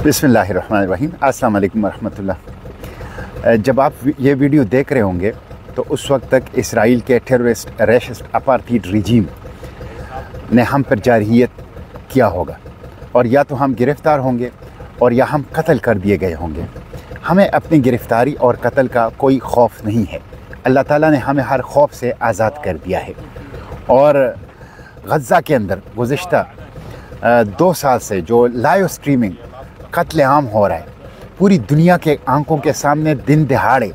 बिस्मिल्लाहिर्रहमानिर्रहीम। अस्सलाम वालेकुम रहमतुल्लाह। जब आप ये वीडियो देख रहे होंगे तो उस वक्त तक इसराइल के टेररिस्ट रेसिस्ट अपार्थाइड रिजीम ने हम पर जारहियत किया होगा, और या तो हम गिरफ़्तार होंगे और या हम कत्ल कर दिए गए होंगे। हमें अपनी गिरफ़्तारी और कत्ल का कोई खौफ नहीं है। अल्लाह ताला ने हमें हर खौफ से आज़ाद कर दिया है। और गज़ा के अंदर गुज़िश्ता 2 साल से जो लाइव स्ट्रीमिंग कत्ल आम हो रहा है, पूरी दुनिया के आंखों के सामने दिन दहाड़े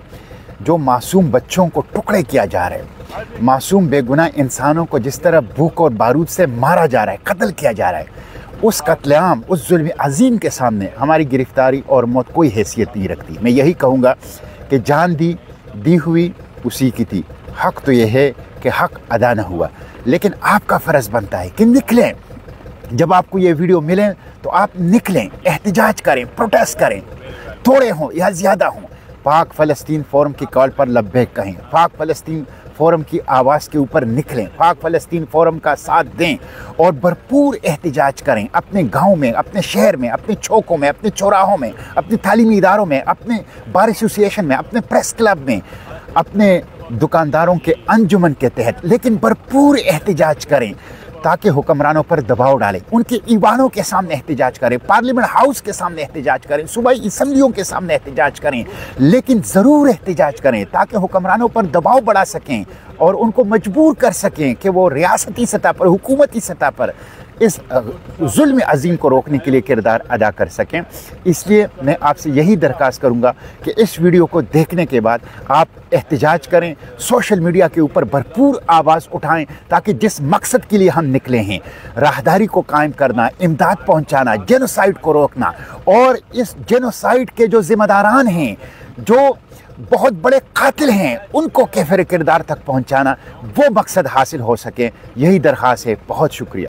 जो मासूम बच्चों को टुकड़े किया जा रहा है, मासूम बेगुनाह इंसानों को जिस तरह भूख और बारूद से मारा जा रहा है, कत्ल किया जा रहा है, उस कत्लेआम, उस जुल्म अजीम के सामने हमारी गिरफ़्तारी और मौत कोई हैसियत नहीं रखती। मैं यही कहूँगा कि जान दी हुई उसी की थी। हक़ तो यह है कि हक़ अदा न हुआ, लेकिन आपका फ़र्ज़ बनता है कि निकलें। जब आपको ये वीडियो मिले तो आप निकलें, एहतजाज करें, प्रोटेस्ट करें, थोड़े हों या ज़्यादा हों। पाक फ़लस्तीन फोरम की कॉल पर लब्बैक कहें, पाक फ़लस्तीन फोरम की आवाज़ के ऊपर निकलें, पाक फ़लस्तीन फोरम का साथ दें और भरपूर एहतजाज करें। अपने गांव में, अपने शहर में, अपने चौकों में, अपने चौराहों में, अपने तालीमी इदारों में, अपने बार एसोसिएशन में, अपने प्रेस क्लब में, अपने दुकानदारों के अंजुमन के तहत, लेकिन भरपूर एहतजाज करें ताकि हुक्मरानों पर दबाव डालें, उनके ईवानों के सामने एहतजाज करें, पार्लियामेंट हाउस के सामने एहतजाज करें, सूबाई असम्बलियों के सामने एहतजाज करें, लेकिन ज़रूर एहतजाज करें ताकि हुक्मरानों पर दबाव बढ़ा सकें और उनको मजबूर कर सकें कि वो रियासती सतह पर, हुकूमती सतह पर इस जुल्म अजीम को रोकने के लिए किरदार अदा कर सकें। इसलिए मैं आपसे यही दरख्वास्त करूंगा कि इस वीडियो को देखने के बाद आप एहतजाज करें, सोशल मीडिया के ऊपर भरपूर आवाज़ उठाएं, ताकि जिस मकसद के लिए हम निकले हैं, राहदारी को कायम करना, इमदाद पहुंचाना, जेनोसाइड को रोकना और इस जेनोसाइड के जो ज़िम्मेदारान हैं, जो बहुत बड़े कातिल हैं, उनको कैफिर किरदार तक पहुंचाना, वो मकसद हासिल हो सके, यही दरख्वास्त है। बहुत शुक्रिया।